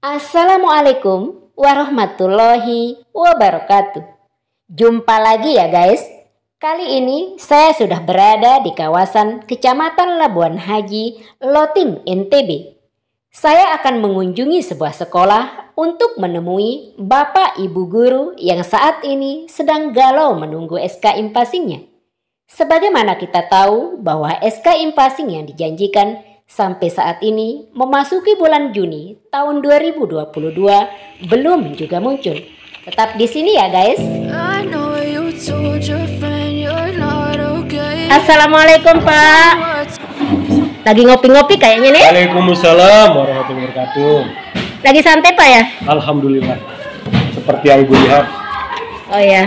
Assalamualaikum warahmatullahi wabarakatuh. Jumpa lagi ya guys. Kali ini saya sudah berada di kawasan Kecamatan Labuan Haji, Loting, NTB. Saya akan mengunjungi sebuah sekolah untuk menemui Bapak Ibu guru yang saat ini sedang galau menunggu SK Impasingnya. Sebagaimana kita tahu bahwa SK Impasing yang dijanjikan sampai saat ini memasuki bulan Juni tahun 2022 belum juga muncul. Tetap di sini ya guys. Assalamualaikum Pak. Lagi ngopi-ngopi kayaknya nih. Waalaikumsalam warahmatullahi wabarakatuh. Lagi santai Pak ya? Alhamdulillah. Seperti yang gue lihat. Oh ya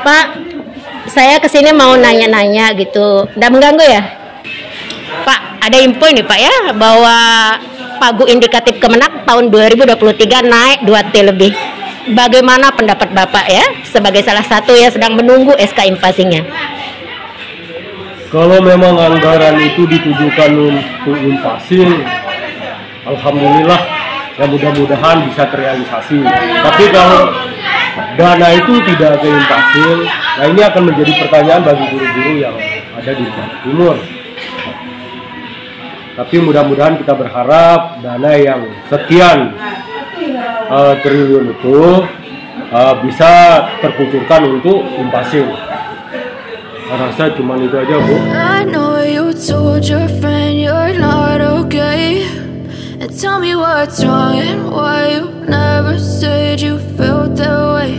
Pak, saya kesini mau nanya-nanya gitu. Nggak mengganggu ya? Pak, ada info nih Pak ya, bahwa Pagu Indikatif Kemenak tahun 2023 naik 2T lebih. Bagaimana pendapat Bapak ya, sebagai salah satu yang sedang menunggu SK Impasingnya? Kalau memang anggaran itu ditujukan untuk Impasing, alhamdulillah ya, mudah-mudahan bisa terrealisasi. Tapi kalau dana itu tidak ke Impasing, nah ini akan menjadi pertanyaan bagi guru-guru yang ada di Jawa Timur. Tapi mudah-mudahan kita berharap dana yang sekian triliun itu bisa terkucurkan untuk Impasing. Saya rasa cuma itu aja, Bu. I know you told your friend you're not okay, and tell me what's wrong and why you never said you felt that way.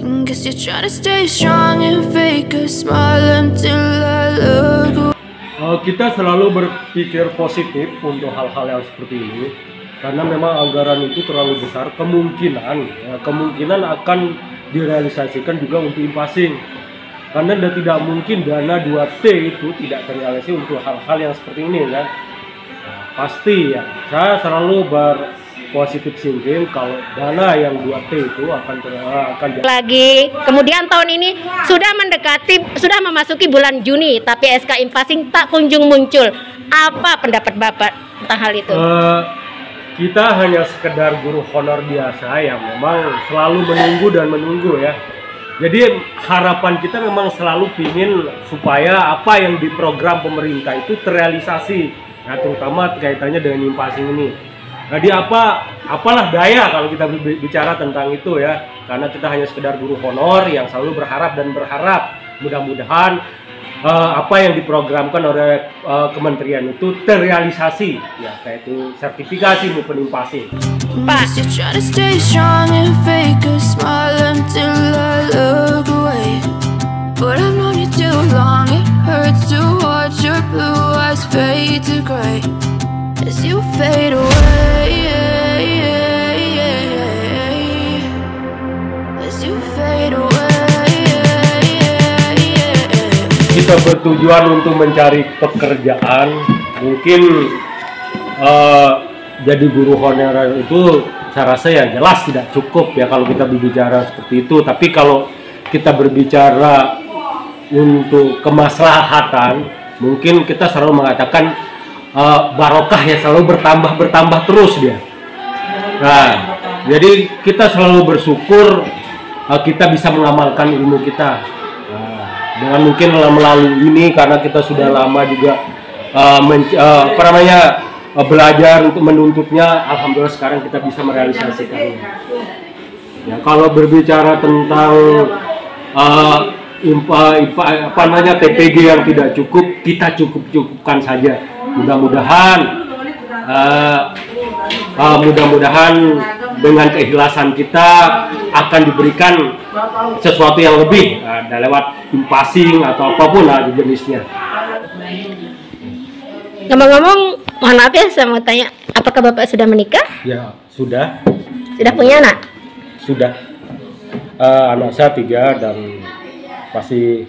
And guess you're trying to stay strong and fake a smile until I look away. Kita selalu berpikir positif untuk hal-hal yang seperti ini, karena memang anggaran itu terlalu besar, kemungkinan akan direalisasikan juga untuk Impasing. Karena tidak mungkin dana 2T itu tidak terrealisasi untuk hal-hal yang seperti ini kan. Nah, pasti ya, saya selalu berpositif thinking kalau dana yang 2T itu akan lagi. Kemudian tahun ini sudah memasuki bulan Juni, tapi SK Impasing tak kunjung muncul. Apa pendapat Bapak tentang hal itu? Kita hanya sekedar guru honor biasa yang memang selalu menunggu ya. Jadi harapan kita memang selalu ingin supaya apa yang diprogram pemerintah itu terrealisasi. Nah, terutama kaitannya dengan Impasing ini. Jadi apalah daya kalau kita bicara tentang itu ya, karena kita hanya sekedar guru honor yang selalu berharap mudah-mudahan apa yang diprogramkan oleh kementerian itu terrealisasi ya, kayak itu sertifikasi maupun Impasing. Pak, kita bertujuan untuk mencari pekerjaan, mungkin jadi guru honorer itu saya rasa ya jelas tidak cukup ya kalau kita berbicara seperti itu. Tapi kalau kita berbicara untuk kemaslahatan, mungkin kita selalu mengatakan barokah ya, selalu bertambah terus dia. Nah, jadi kita selalu bersyukur kita bisa mengamalkan ilmu kita. Dengan mungkin melalui ini, karena kita sudah lama juga belajar untuk menuntutnya, alhamdulillah sekarang kita bisa merealisasikannya. Ya, kalau berbicara tentang TPG yang tidak cukup, kita cukupkan saja. Mudah-mudahan dengan keikhlasan kita akan diberikan sesuatu yang lebih lewat Impasing atau apapun lah jenisnya. ngomong-ngomong, mohon maaf ya, saya mau tanya, apakah Bapak sudah menikah? Ya, sudah. Sudah punya anak? Sudah. Anak saya 3 dan masih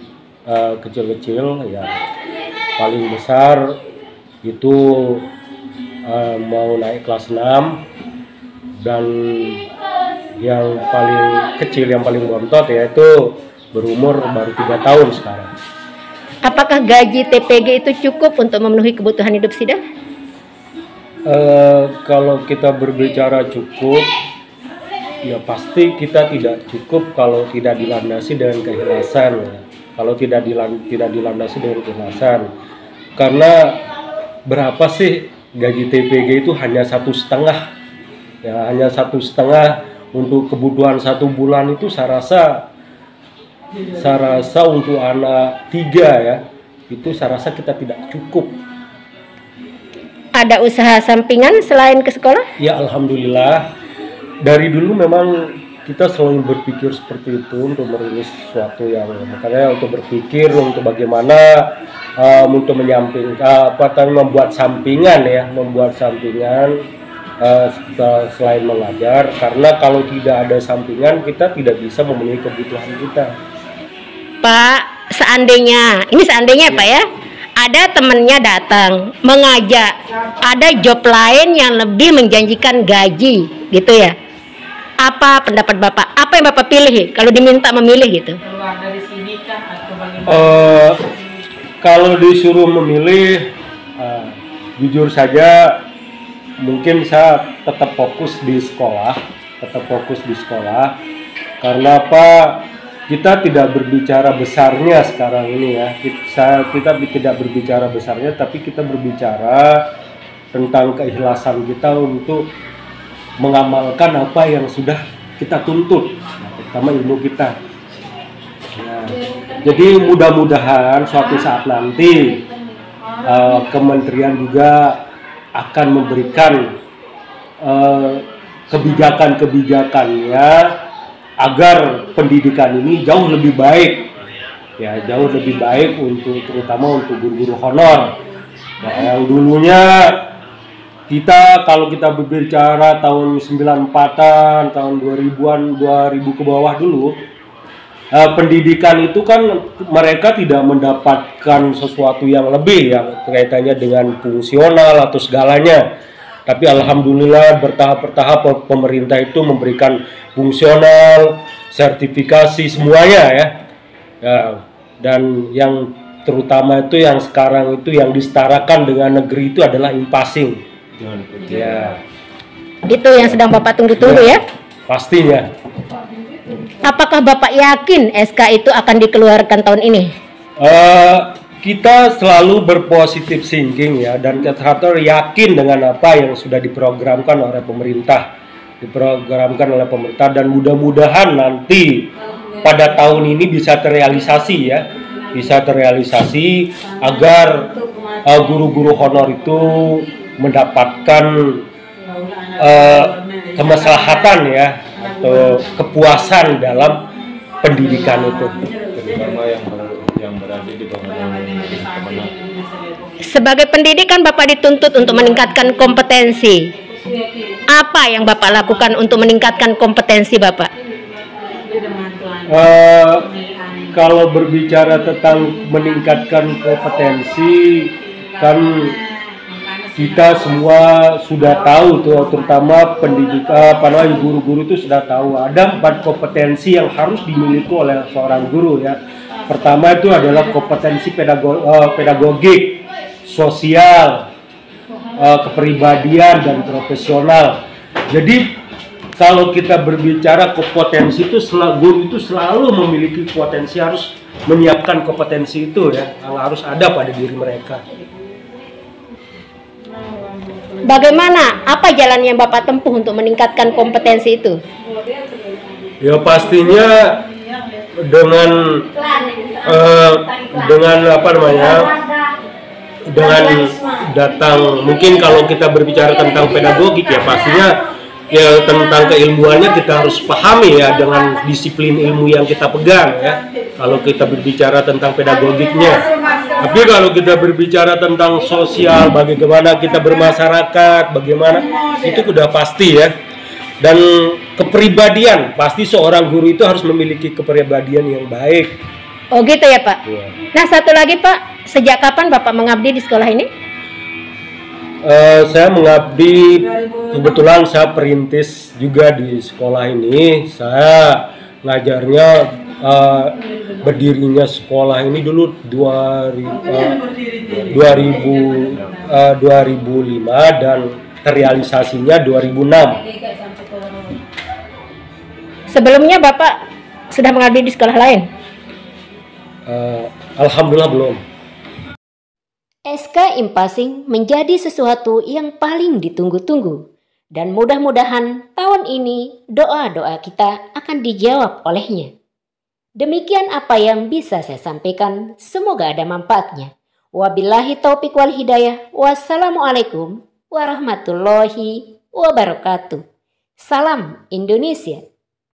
kecil-kecil ya. Paling besar itu mau naik kelas 6, dan yang paling kecil, yang paling bontot yaitu berumur baru 3 tahun sekarang. Apakah gaji TPG itu cukup untuk memenuhi kebutuhan hidup Sida? Kalau kita berbicara cukup, ya pasti kita tidak cukup kalau tidak dilandasi dengan keikhlasan. Ya. Kalau tidak dilandasi dengan keikhlasan, karena berapa sih gaji TPG itu hanya 1,5, ya hanya 1,5 untuk kebutuhan 1 bulan itu saya rasa untuk anak 3 ya itu saya rasa kita tidak cukup. Ada usaha sampingan selain ke sekolah? Ya alhamdulillah, dari dulu memang kita selalu berpikir seperti itu untuk merilis sesuatu yang makanya untuk berpikir untuk bagaimana untuk menyampingkan membuat sampingan selain mengajar, karena kalau tidak ada sampingan kita tidak bisa memenuhi kebutuhan kita. Pak, seandainya ya Pak ya, ada temennya datang mengajak, ada job lain yang lebih menjanjikan gaji gitu ya. Apa pendapat Bapak? Apa yang Bapak pilih kalau diminta memilih gitu? Keluar dari sini kah atau bagaimana? Kalau disuruh memilih, jujur saja mungkin saya tetap fokus di sekolah. Karena apa? Kita tidak berbicara besarnya sekarang ini ya. Kita tidak berbicara besarnya, tapi kita berbicara tentang keikhlasan kita untuk mengamalkan apa yang sudah kita tuntut, terutama ilmu kita. Nah, jadi mudah-mudahan suatu saat nanti kementerian juga akan memberikan kebijakan-kebijakannya agar pendidikan ini jauh lebih baik, ya jauh lebih baik untuk terutama untuk guru-guru honor. Nah, yang dulunya kita kalau kita berbicara tahun 94-an, tahun 2000-an, 2000 ke bawah dulu, pendidikan itu kan mereka tidak mendapatkan sesuatu yang lebih yang kaitannya dengan fungsional atau segalanya. Tapi alhamdulillah bertahap pemerintah itu memberikan fungsional, sertifikasi semuanya ya. Dan yang terutama itu yang sekarang itu yang disetarakan dengan negeri itu adalah impasing. Ya. Itu yang sedang Bapak tunggu-tunggu ya? Pastinya. Apakah Bapak yakin SK itu akan dikeluarkan tahun ini? Kita selalu berpositif thinking ya, dan kita yakin dengan apa yang sudah diprogramkan oleh pemerintah, dan mudah-mudahan nanti pada tahun ini bisa terrealisasi agar guru-guru honor itu mendapatkan kemaslahatan ya atau kepuasan dalam pendidikan itu. Terutama yang berada di bawah Kemenak. Sebagai pendidikan Bapak dituntut untuk meningkatkan kompetensi. Apa yang Bapak lakukan untuk meningkatkan kompetensi Bapak? Kalau berbicara tentang meningkatkan kompetensi, kan kita semua sudah tahu tuh, terutama guru-guru itu sudah tahu ada 4 kompetensi yang harus dimiliki oleh seorang guru ya. Pertama itu adalah kompetensi pedagogik, sosial, kepribadian dan profesional. Jadi kalau kita berbicara kompetensi itu guru itu selalu memiliki potensi, harus menyiapkan kompetensi itu ya, yang harus ada pada diri mereka. Bagaimana? Apa jalan yang Bapak tempuh untuk meningkatkan kompetensi itu? Ya pastinya dengan datang, mungkin kalau kita berbicara tentang pedagogik ya pastinya ya tentang keilmuannya kita harus pahami ya dengan disiplin ilmu yang kita pegang ya. Kalau kita berbicara tentang pedagogiknya, tapi kalau kita berbicara tentang sosial, bagaimana kita bermasyarakat, bagaimana itu sudah pasti ya. Dan kepribadian, pasti seorang guru itu harus memiliki kepribadian yang baik. Oh gitu ya Pak? Ya. Nah satu lagi Pak, sejak kapan Bapak mengabdi di sekolah ini? Saya mengabdi, kebetulan saya perintis juga di sekolah ini. Saya ngajarnya berdirinya sekolah ini dulu 2005 dan terrealisasinya 2006. Sebelumnya Bapak sudah mengabdi di sekolah lain? Alhamdulillah belum. SK Impasing menjadi sesuatu yang paling ditunggu-tunggu. Dan mudah-mudahan tahun ini doa-doa kita akan dijawab olehnya. Demikian apa yang bisa saya sampaikan, semoga ada manfaatnya. Wabillahi taufiq wal hidayah. Wassalamualaikum warahmatullahi wabarakatuh. Salam Indonesia.